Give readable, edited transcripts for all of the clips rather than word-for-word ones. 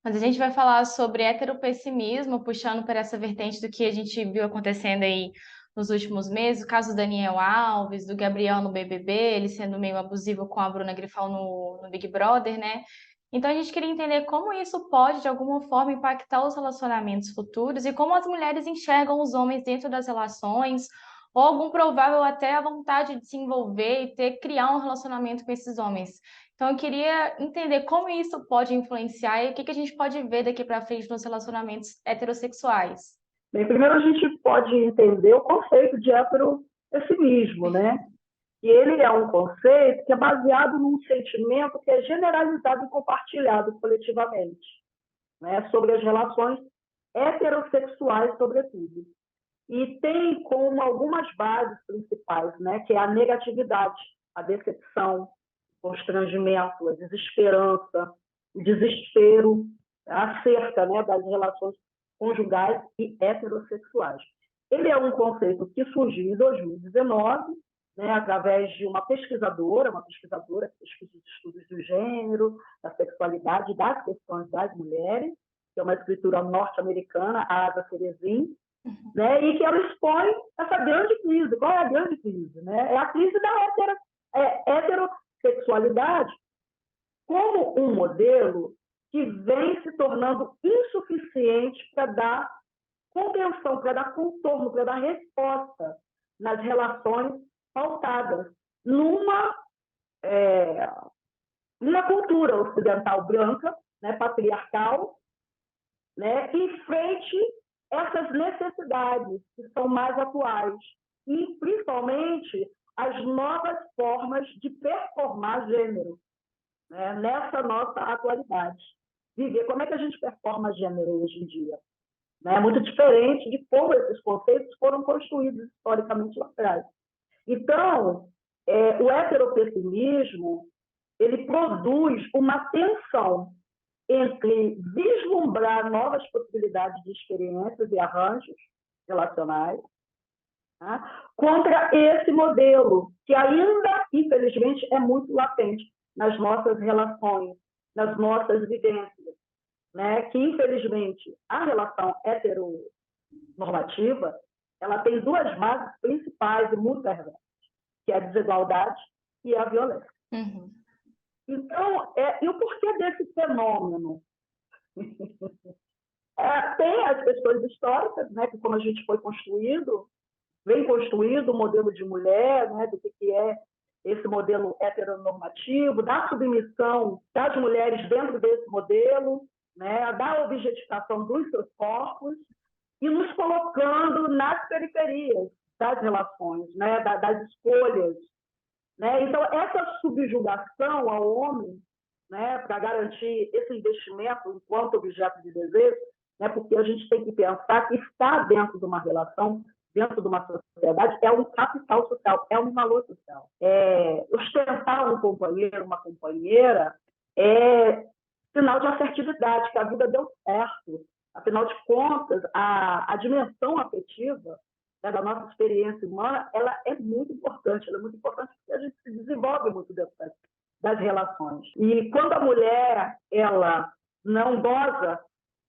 Mas a gente vai falar sobre heteropessimismo, puxando por essa vertente do que a gente viu acontecendo aí nos últimos meses, o caso do Daniel Alves, do Gabriel no BBB, ele sendo meio abusivo com a Bruna Grifal no Big Brother, né? Então a gente queria entender como isso pode, de alguma forma, impactar os relacionamentos futuros e como as mulheres enxergam os homens dentro das relações, ou algum provável até a vontade de se envolver e criar um relacionamento com esses homens. Então, eu queria entender como isso pode influenciar e o que a gente pode ver daqui para frente nos relacionamentos heterossexuais. Bem, primeiro a gente pode entender o conceito de heteropessimismo, né? E ele é um conceito que é baseado num sentimento que é generalizado e compartilhado coletivamente, né? Sobre as relações heterossexuais, sobretudo. E tem como algumas bases principais, né? Que é a negatividade, a decepção, o constrangimento, a desesperança, o desespero acerca, né, das relações conjugais e heterossexuais. Ele é um conceito que surgiu em 2019, né, através de uma pesquisadora que pesquisa estudos do gênero, da sexualidade, das questões das mulheres, que é uma escritora norte-americana, a Ada Cerezin, né, e que ela expõe essa grande crise. Qual é a grande crise? Né? É a crise da heterossexualidade como um modelo que vem se tornando insuficiente para dar contenção, para dar contorno, para dar resposta nas relações pautadas numa, é, numa cultura ocidental branca, né, patriarcal, né, em frente a essas necessidades que são mais atuais e, principalmente, as novas formas de performar gênero, né, nessa nossa atualidade. Viver, como é que a gente performa gênero hoje em dia? Né? É muito diferente de como esses conceitos foram construídos historicamente lá atrás. Então, o heteropessimismo ele produz uma tensão entre vislumbrar novas possibilidades de experiências e arranjos relacionais, tá? Contra esse modelo, que ainda, infelizmente, é muito latente nas nossas relações, nas nossas vivências, né? Que, infelizmente, a relação heteronormativa ela tem duas bases principais e muito relevantes, que é a desigualdade e a violência. Uhum. Então, e o porquê desse fenômeno? Tem as questões históricas, né, que como a gente foi construído, vem construído o modelo de mulher, né, do que é esse modelo heteronormativo, da submissão das mulheres dentro desse modelo, né, da objetificação dos seus corpos e nos colocando nas periferias das relações, né, das escolhas. Né? Então, essa subjugação ao homem, né, para garantir esse investimento enquanto objeto de desejo, né, porque a gente tem que pensar que estar dentro de uma relação, dentro de uma sociedade, é um capital social, é um valor social. Ostentar um companheiro, uma companheira, é sinal de assertividade, que a vida deu certo. Afinal de contas, a dimensão afetiva, né, da nossa experiência humana, ela é muito importante. Ela é muito importante porque a gente se desenvolve muito dentro das relações. E quando a mulher ela não goza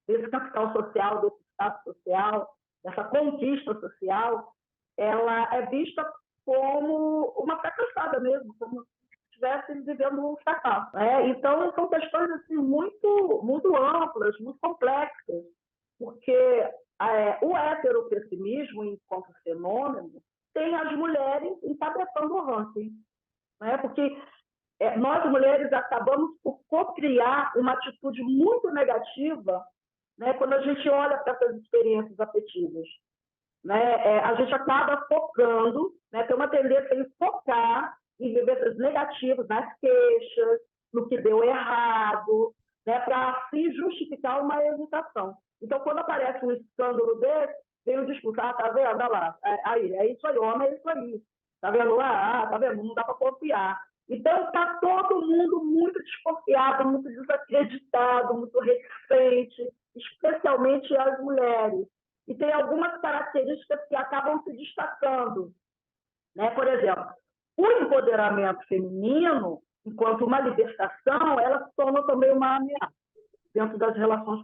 desse capital social, desse status social, dessa conquista social, ela é vista como uma fracassada mesmo, como se estivesse vivendo um fracasso. Né? Então, são questões assim, muito, muito amplas, muito complexas, porque o heteropessimismo, enquanto fenômeno, tem as mulheres encabeçando o ranking. Né? Porque nós, mulheres, acabamos por cocriar uma atitude muito negativa, né, quando a gente olha para essas experiências afetivas. Né? A gente acaba focando, né, tem uma tendência em focar em vivências negativas, nas queixas, no que deu errado, né, para assim justificar uma hesitação. Então, quando aparece um escândalo desse, vem o discurso, tá vendo? Olha lá, é isso aí, homem, é isso aí. Tá vendo lá? Tá vendo? Não dá para confiar. Então, está todo mundo muito desconfiado, muito desacreditado, muito reticente, especialmente as mulheres. E tem algumas características que acabam se destacando. Né? Por exemplo, o empoderamento feminino, enquanto uma libertação, ela se torna também uma ameaça. dentro das relações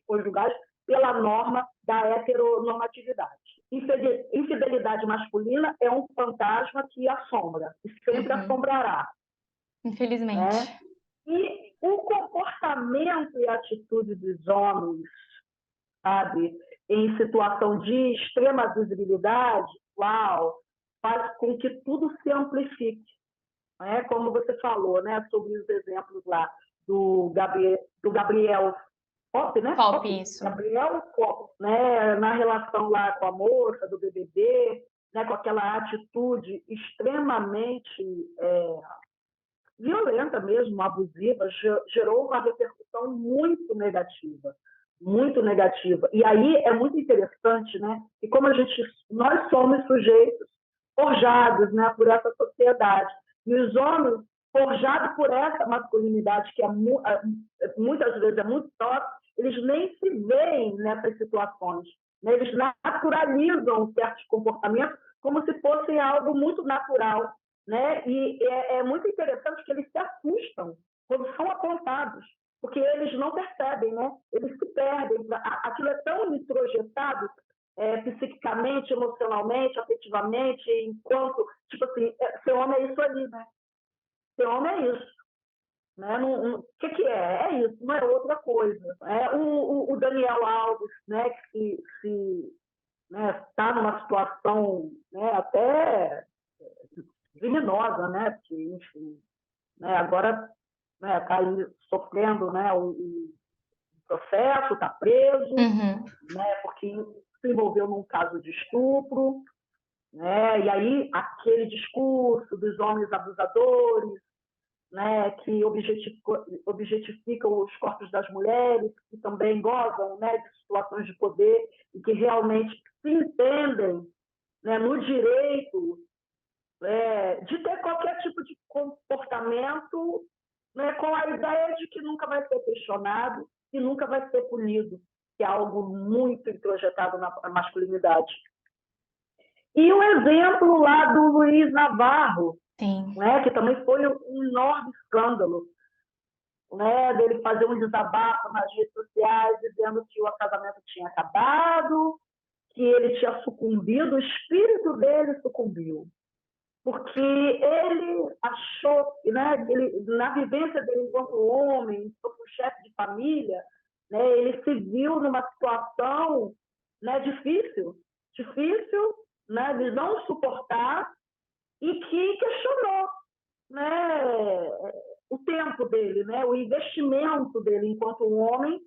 conjugais pela norma da heteronormatividade. Infidelidade masculina é um fantasma que assombra, e sempre assombrará. Infelizmente. Né? E o comportamento e a atitude dos homens, sabe, em situação de extrema visibilidade, faz com que tudo se amplifique. Né? Como você falou, né, sobre os exemplos lá do Gabriel Pop, né? Pop, isso. Gabriel Pop, né? Na relação lá com a moça do BBB, né? Com aquela atitude extremamente violenta mesmo, abusiva, gerou uma repercussão muito negativa. Muito negativa. E aí é muito interessante, né? E como nós somos sujeitos forjados, né, por essa sociedade. E os homens, forjados por essa masculinidade, que muitas vezes é muito tóxica, eles nem se veem nessas situações. Né? Eles naturalizam certos comportamentos como se fossem algo muito natural. Né? E é muito interessante que eles se assustam quando são apontados, porque eles não percebem, né? Eles se perdem. Aquilo é tão introjetado psiquicamente, emocionalmente, afetivamente, enquanto, tipo assim, ser homem é isso ali, né? Ser homem é isso. Né? O que é? É isso, não é outra coisa. O Daniel Alves, né, que está numa situação, né, até criminosa, né? Porque, enfim, né, agora está aí sofrendo, né, o processo, está preso, né, porque se envolveu num caso de estupro, né, e aí aquele discurso dos homens abusadores, né, que objetificam os corpos das mulheres, que também gozam, né, de situações de poder e que realmente se entendem, né, no direito de ter qualquer tipo de comportamento, né, com a ideia de que nunca vai ser questionado e nunca vai ser punido, que é algo muito introjetado na masculinidade. E o exemplo lá do Luiz Navarro, né, que também foi um enorme escândalo, né, dele fazer um desabafo nas redes sociais, dizendo que o casamento tinha acabado, que ele tinha sucumbido, o espírito dele sucumbiu. Porque ele achou, né, na vivência dele enquanto homem, como chefe de família, né, ele se viu numa situação, né, difícil, né, de não suportar e que questionou, né, o tempo dele, né, o investimento dele enquanto um homem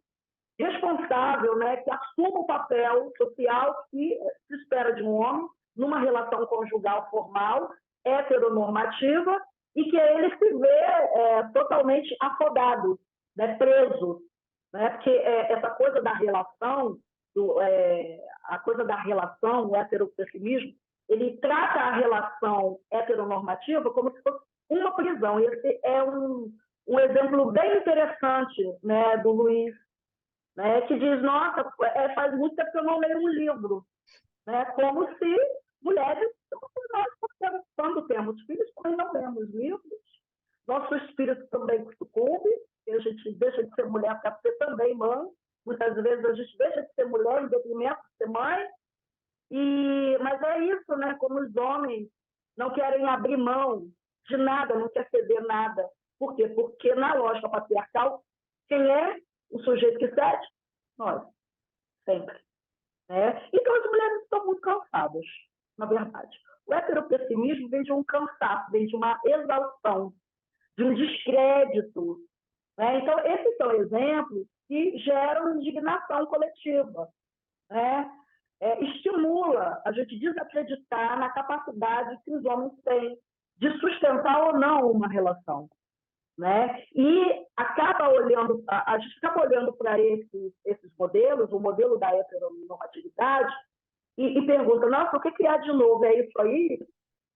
responsável, né, que assuma o papel social que se espera de um homem numa relação conjugal formal, heteronormativa, e que ele se vê totalmente afogado, né, preso. Né, porque essa coisa da relação, a coisa da relação, o heteropessimismo, ele trata a relação heteronormativa como se fosse uma prisão. E esse é um exemplo bem interessante, né, do Luiz, né, que diz, nossa, faz muito tempo que eu não leio um livro. Né, como se mulheres, nós, quando temos filhos, também não lemos livros. Nosso espírito também sucumbe, a gente deixa de ser mulher para ser também mãe. Muitas vezes a gente deixa de ser mulher em detrimento de ser mãe. Mas é isso, né? Como os homens não querem abrir mão de nada, não quer ceder nada. Por quê? Porque na lógica patriarcal, quem é o sujeito que cede? Nós, sempre. Né? Então as mulheres estão muito cansadas, na verdade. O heteropessimismo vem de um cansaço, vem de uma exaustão, de um descrédito. Né? Então, esses são exemplos que geram indignação coletiva. Né? Estimula a gente desacreditar na capacidade que os homens têm de sustentar ou não uma relação. Né? E acaba olhando, a gente acaba olhando para esses modelos, o modelo da heteronormatividade, e pergunta, nossa, o que há de novo? É isso aí?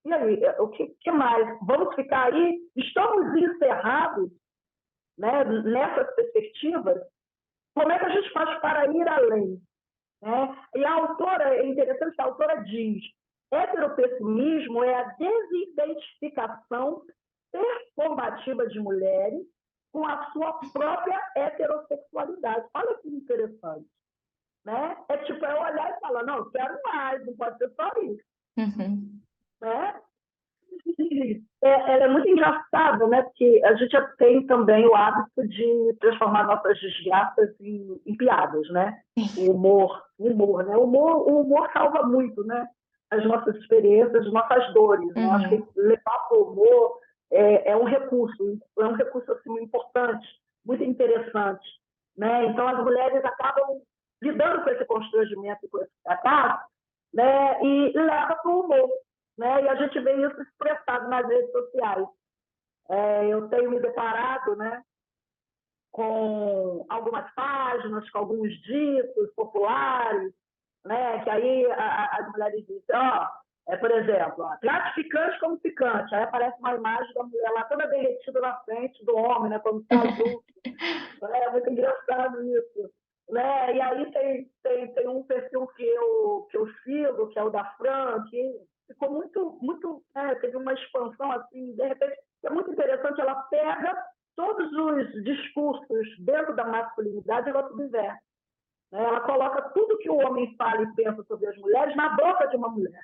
E aí, o que mais? Vamos ficar aí? Estamos encerrados, né, nessas perspectivas? Como é que a gente faz para ir além? Né? E a autora, é interessante que a autora diz, heteropessimismo é a desidentificação performativa de mulheres com a sua própria heterossexualidade. Olha que interessante, né? É tipo, eu olhar e falar, não, eu quero mais, não pode ser só isso, né? Ela é muito engraçada, né? Porque a gente tem também o hábito de transformar nossas desgraças em piadas, né? O humor, né? O humor salva muito, né? As nossas experiências, as nossas dores, né? Acho que levar para o humor é um recurso assim, muito importante, muito interessante, né? Então as mulheres acabam lidando com esse constrangimento e com esse fracasso, né? E leva para o humor, né? E a gente vê isso expressado nas redes sociais. Eu tenho me deparado, né, com algumas páginas, com alguns ditos populares, né, que aí as mulheres dizem, por exemplo, gratificante como picante. Aí aparece uma imagem da mulher lá toda derretida na frente do homem, né, quando está adulto. É muito engraçado isso. Né? E aí tem um perfil que eu sigo, que é o da Fran, que ficou muito teve uma expansão assim, de repente, é muito interessante, ela pega todos os discursos dentro da masculinidade e ela subverte. Né? Ela coloca tudo que o homem fala e pensa sobre as mulheres na boca de uma mulher.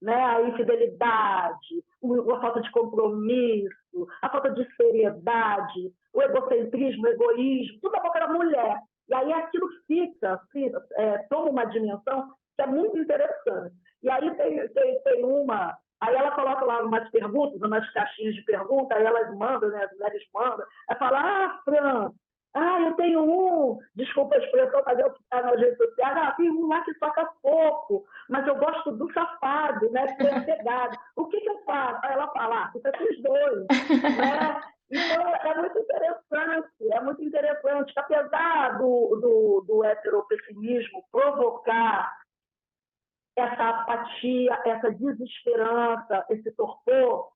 Né? A infidelidade, a falta de compromisso, a falta de seriedade, o egocentrismo, o egoísmo, tudo na boca da mulher. E aí aquilo toma uma dimensão que é muito interessante. E aí tem uma... Aí ela coloca lá umas perguntas, umas caixinhas de perguntas, aí elas mandam, né, as mulheres mandam, aí fala, Fran, eu tenho desculpa a expressão, mas eu ficar nas redes sociais, tem um lá que toca pouco, mas eu gosto do safado, né, que é pegado. O que eu faço? Aí ela fala, fica com os dois, né? Então, é muito interessante, que apesar do heteropessimismo provocar essa apatia, essa desesperança, esse torpor,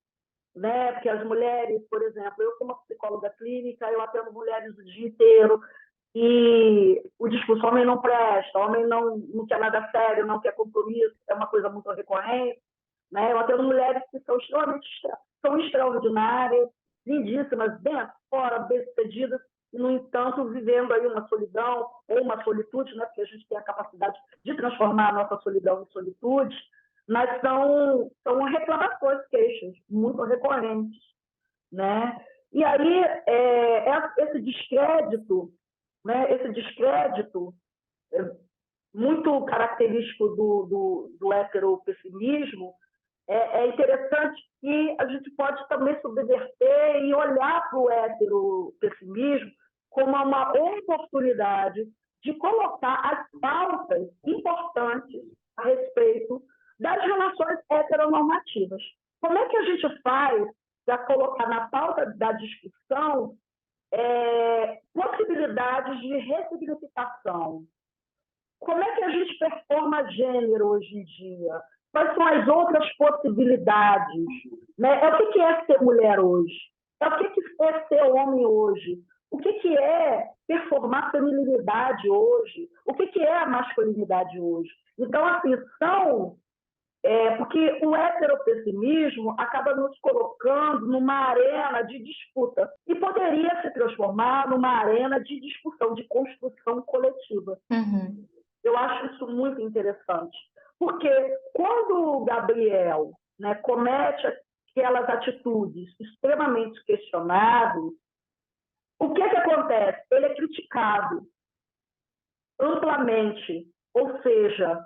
né? Porque as mulheres, por exemplo, eu sou uma psicóloga clínica, eu atendo mulheres o dia inteiro, e o discurso homem não presta, homem não quer nada sério, não quer compromisso, é uma coisa muito recorrente. Né? Eu atendo mulheres que são são extraordinárias, lindíssimas, dentro, fora, bem-sucedidas, e, no entanto, vivendo aí uma solidão ou uma solitude, né? Porque a gente tem a capacidade de transformar a nossa solidão em solitude, mas são reclamações, queixas, muito recorrentes. Né? E aí, esse descrédito, né? Esse descrédito muito característico do heteropessimismo, é interessante que a gente pode também subverter e olhar para o heteropessimismo como uma oportunidade de colocar as pautas importantes a respeito das relações heteronormativas. Como é que a gente faz para colocar na pauta da discussão possibilidades de ressignificação? Como é que a gente performa gênero hoje em dia? Quais são as outras possibilidades? Né? O que é ser mulher hoje? O que é ser homem hoje? O que é performar feminilidade hoje? O que é a masculinidade hoje? Então, assim, porque o heteropessimismo acaba nos colocando numa arena de disputa e poderia se transformar numa arena de discussão, de construção coletiva. Eu acho isso muito interessante, porque quando o Gabriel, né, comete aquelas atitudes extremamente questionáveis, o que acontece? Ele é criticado amplamente, ou seja,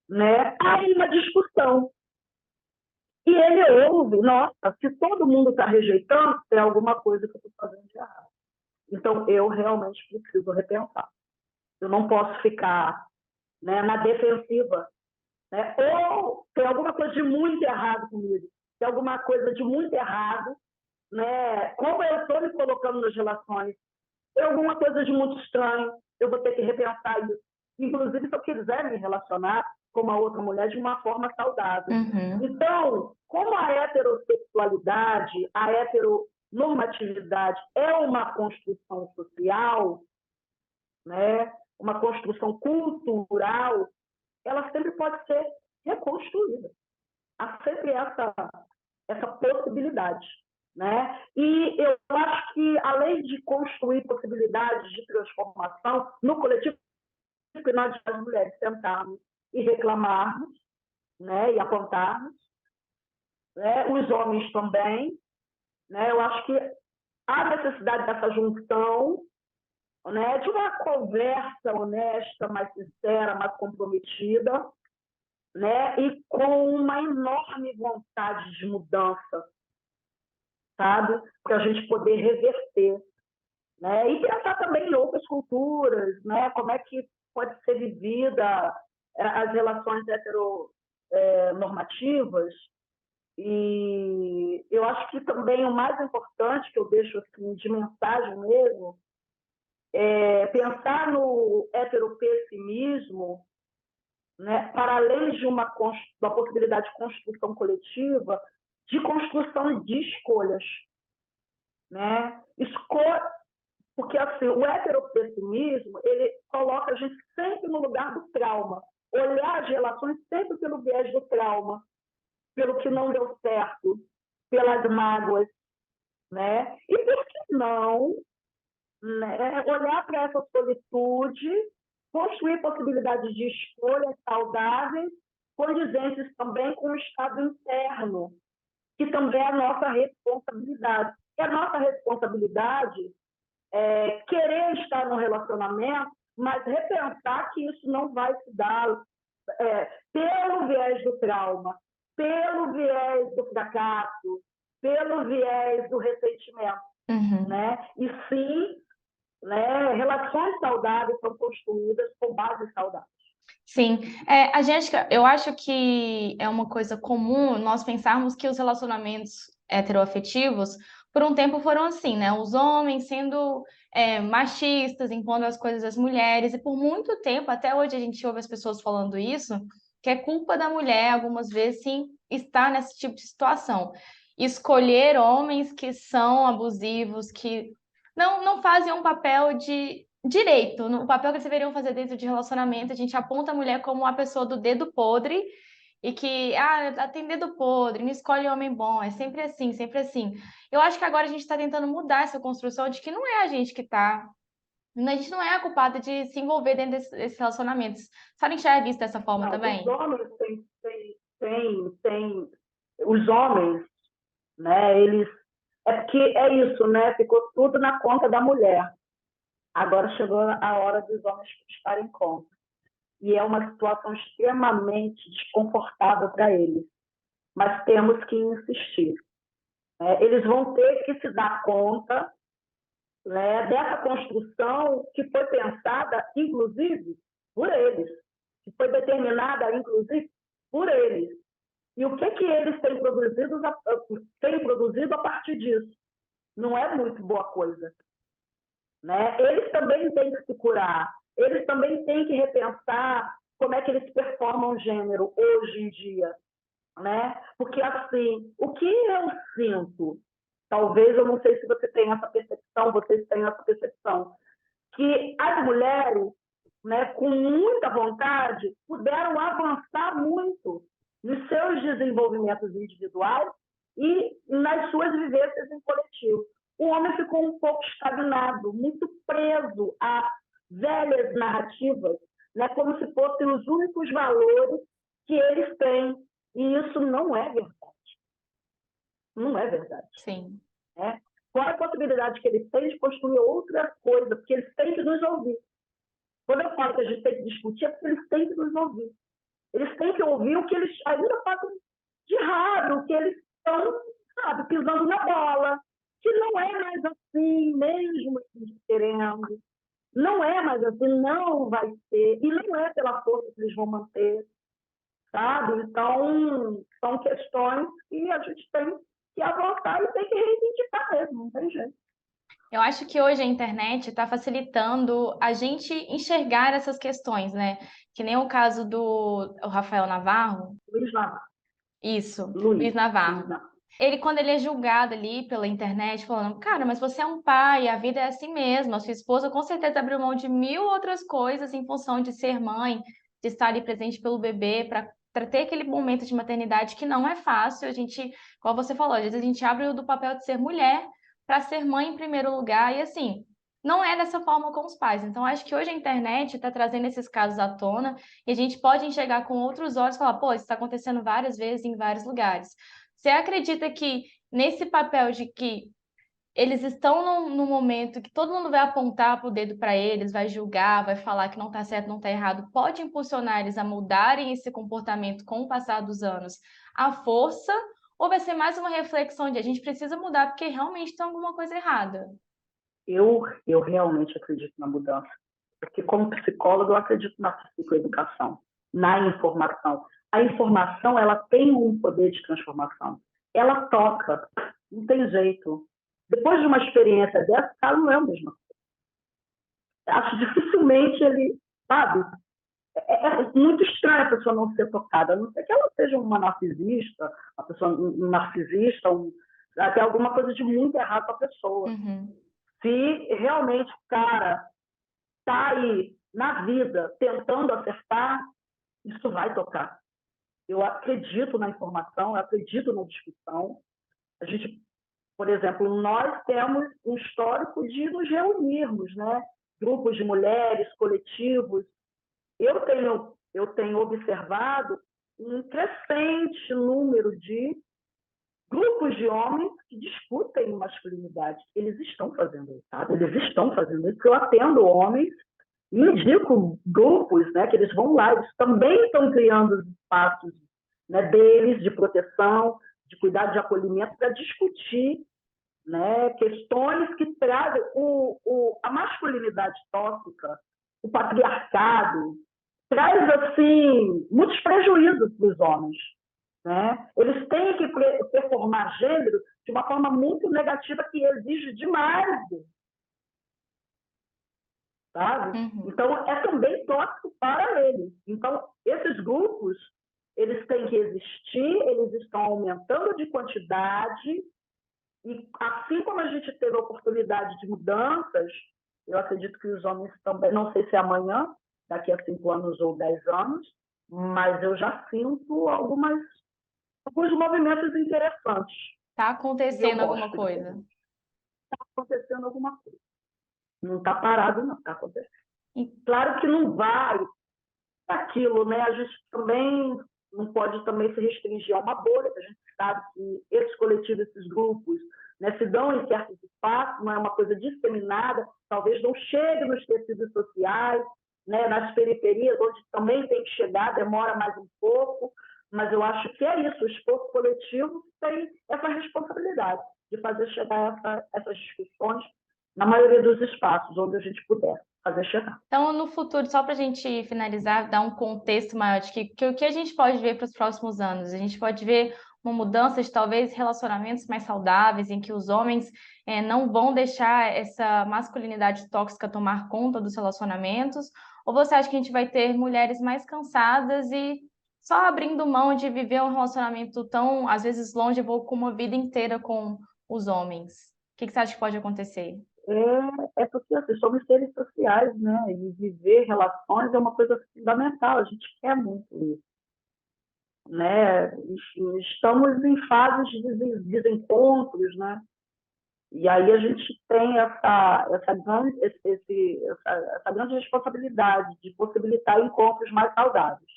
né, há uma discussão. E ele ouve, nossa, se todo mundo está rejeitando, tem alguma coisa que eu estou fazendo de errado. Então, eu realmente preciso repensar. Eu não posso ficar, né, na defensiva. Né? Ou tem alguma coisa de muito errado comigo. Tem alguma coisa de muito errado. Né? Como eu estou me colocando nas relações, tem alguma coisa de muito estranho. Eu vou ter que repensar isso. Inclusive, se eu quiser me relacionar com uma outra mulher de uma forma saudável. Então, como a heterossexualidade, a heteronormatividade é uma construção social, né? Uma construção cultural, ela sempre pode ser reconstruída. Há sempre essa possibilidade. né? E eu acho que, além de construir possibilidades de transformação no coletivo, que nós, as mulheres, sentarmos e reclamarmos, né? E apontarmos, né? Os homens também, né? Eu acho que há necessidade dessa junção, né? De uma conversa honesta, mais sincera, mais comprometida, né? E com uma enorme vontade de mudança, sabe? Para a gente poder reverter, né? E pensar também em outras culturas, né? Como é que pode ser vivida as relações heteronormativas. E eu acho que também o mais importante que eu deixo assim, de mensagem mesmo é pensar no heteropessimismo, né? Para além de uma possibilidade de construção coletiva, de construção de escolhas, né? Porque assim, o heteropessimismo ele coloca a gente sempre no lugar do trauma, olhar as relações sempre pelo viés do trauma, pelo que não deu certo, pelas mágoas, né? E por que não, né, olhar para essa solitude, construir possibilidades de escolhas saudáveis, condizentes também com o estado interno, que também é a nossa responsabilidade. E a nossa responsabilidade é querer estar no relacionamento, mas repensar que isso não vai se dar pelo viés do trauma, pelo viés do fracasso, pelo viés do ressentimento, né? E sim, né, relações saudáveis são construídas com bases saudáveis. Sim, eu acho que é uma coisa comum nós pensarmos que os relacionamentos heteroafetivos, por um tempo, foram assim, né? Os homens sendo machistas, impondo as coisas às mulheres, e por muito tempo, até hoje a gente ouve as pessoas falando isso, que é culpa da mulher, algumas vezes, sim, estar nesse tipo de situação. Escolher homens que são abusivos, que não fazem um papel de direito, no papel que eles deveriam fazer dentro de relacionamento, a gente aponta a mulher como uma pessoa do dedo podre e que, ela tem dedo podre, não escolhe homem bom, é sempre assim, sempre assim. Eu acho que agora a gente está tentando mudar essa construção de que não é a gente que está. A gente não é a culpada de se envolver dentro desses relacionamentos. Sabe enxergar isso dessa forma Não, os também? homens os homens, né, eles é porque é isso, né? Ficou tudo na conta da mulher. Agora chegou a hora dos homens estarem conta. E é uma situação extremamente desconfortável para eles. Mas temos que insistir. Eles vão ter que se dar conta, né, dessa construção que foi pensada, inclusive, por eles, que foi determinada, inclusive, por eles. E o que eles têm produzido a partir disso? Não é muito boa coisa, né? Eles também têm que se curar, eles também têm que repensar como é que eles performam o gênero hoje em dia, né? Porque, assim, o que eu sinto, talvez, eu não sei se você tem essa percepção, vocês têm essa percepção, que as mulheres, né, com muita vontade, puderam avançar muito nos seus desenvolvimentos individuais e nas suas vivências em coletivo. O homem ficou um pouco estagnado, muito preso a velhas narrativas, né, como se fossem os únicos valores que eles têm. E isso não é verdade. Não é verdade. Sim. Né? Qual é a possibilidade que eles têm de construir outra coisa? Porque eles têm que nos ouvir. Quando eu falo que a gente tem que discutir, é porque eles têm que nos ouvir. Eles têm que ouvir o que eles ainda fazem de errado, o que eles estão, sabe, pisando na bola, que não é mais assim, mesmo querendo. Não é mais assim, não vai ser. E não é pela força que eles vão manter, sabe? Então, são questões que a gente tem que avançar e tem que reivindicar mesmo, não tem jeito. Eu acho que hoje a internet está facilitando a gente enxergar essas questões, né? Que nem o caso do Rafael Navarro. Luiz Navarro. Isso, Luiz Luiz Navarro. Navarro. Ele, quando ele é julgado ali pela internet, falando, cara, mas você é um pai, a vida é assim mesmo, a sua esposa com certeza abriu mão de mil outras coisas em função de ser mãe, de estar ali presente pelo bebê, para ter aquele momento de maternidade que não é fácil, a gente, como você falou, às vezes a gente abre do papel de ser mulher para ser mãe em primeiro lugar, e assim, não é dessa forma com os pais. Então, acho que hoje a internet está trazendo esses casos à tona e a gente pode enxergar com outros olhos e falar, pô, isso está acontecendo várias vezes em vários lugares. Você acredita que nesse papel de que eles estão num momento que todo mundo vai apontar o dedo para eles, vai julgar, vai falar que não está certo, não está errado, pode impulsionar eles a mudarem esse comportamento com o passar dos anos à força, ou vai ser mais uma reflexão de a gente precisa mudar porque realmente tem alguma coisa errada? Eu realmente acredito na mudança, porque como psicólogo eu acredito na psicoeducação, na informação. A informação, ela tem um poder de transformação. Ela toca, não tem jeito. Depois de uma experiência dessa, ela não é a mesma coisa. Acho dificilmente ele, sabe? É muito estranho a pessoa não ser tocada, a não ser que ela seja uma narcisista, uma pessoa um narcisista, até alguma coisa de muito errado com a pessoa. Uhum. Se realmente o cara está aí na vida tentando acertar, isso vai tocar. Eu acredito na informação, eu acredito na discussão. A gente, por exemplo, nós temos um histórico de nos reunirmos, né? Grupos de mulheres, coletivos. Eu tenho observado um crescente número de grupos de homens que discutem masculinidade. Eles estão fazendo isso, sabe? Eles estão fazendo isso. Eu atendo homens e indico grupos, né, que eles vão lá, eles também estão criando os espaços, né, deles de proteção, de cuidado de acolhimento para discutir, né, questões que trazem a masculinidade tóxica, o patriarcado, traz assim muitos prejuízos para os homens. Né? Eles têm que performar gênero de uma forma muito negativa que exige demais, sabe? Uhum. Então, é também tóxico para eles. Então, esses grupos, eles têm que existir, eles estão aumentando de quantidade, e assim como a gente teve a oportunidade de mudanças, eu acredito que os homens também, não sei se é amanhã, daqui a 5 anos ou 10 anos, mas eu já sinto alguns movimentos interessantes. Tá E eu acontecendo alguma gosto de ver. coisa? Está acontecendo alguma coisa. Não está parado, não, está acontecendo. E- Claro que não vai aquilo, né? A gente também não pode também se restringir a uma bolha, que a gente sabe que esses coletivos, esses grupos, né, se dão em certos espaços, não é uma coisa disseminada, talvez não chegue nos tecidos sociais, né, nas periferias, onde também tem que chegar, demora mais um pouco, mas eu acho que é isso, o esforço coletivo tem essa responsabilidade de fazer chegar essas discussões na maioria dos espaços onde a gente puder fazer chegar. Então, no futuro, só para a gente finalizar, dar um contexto maior de que o que a gente pode ver para os próximos anos? A gente pode ver uma mudança de talvez relacionamentos mais saudáveis, em que os homens não vão deixar essa masculinidade tóxica tomar conta dos relacionamentos? Ou você acha que a gente vai ter mulheres mais cansadas e só abrindo mão de viver um relacionamento tão, às vezes, longevo como uma vida inteira com os homens? O que você acha que pode acontecer? É porque assim, somos seres sociais, né? E viver relações é uma coisa fundamental, a gente quer muito isso, né? Enfim, estamos em fases de desencontros, né? E aí a gente tem essa grande responsabilidade de possibilitar encontros mais saudáveis.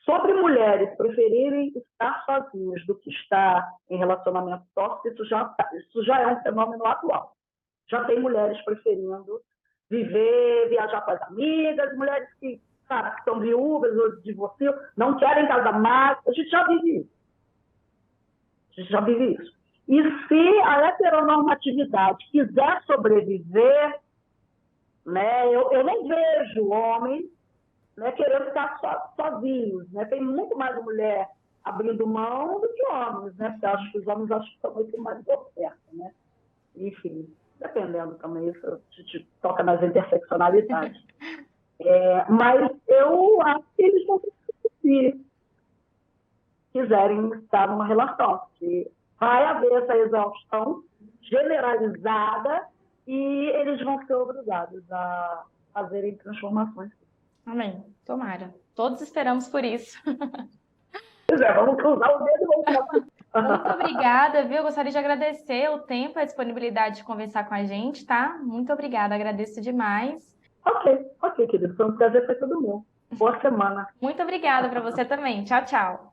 Sobre mulheres preferirem estar sozinhas do que estar em relacionamento tóxico, isso já é um fenômeno atual. Já tem mulheres preferindo viajar com as amigas, mulheres que, cara, que são viúvas ou divorciam, não querem casar mais. A gente já vive isso. A gente já vive isso. E se a heteronormatividade quiser sobreviver, né, eu não vejo homens, né, querendo ficar sozinhos. Né? Tem muito mais mulher abrindo mão do que homens, né? Porque acho que os homens acham que estão muito mais oferta, né? Enfim, dependendo também, isso a gente toca nas interseccionalidades. Mas eu acho que eles vão se quiserem estar numa relação, porque vai haver essa exaustão generalizada e eles vão ser obrigados a fazerem transformações. Amém. Tomara. Todos esperamos por isso. Pois é, vamos cruzar o dedo e vamos Muito obrigada, viu? Eu gostaria de agradecer o tempo e a disponibilidade de conversar com a gente, tá? Muito obrigada, agradeço demais. Ok, querido. Foi um prazer para todo mundo. Boa semana. Muito obrigada para você também. Tchau, tchau.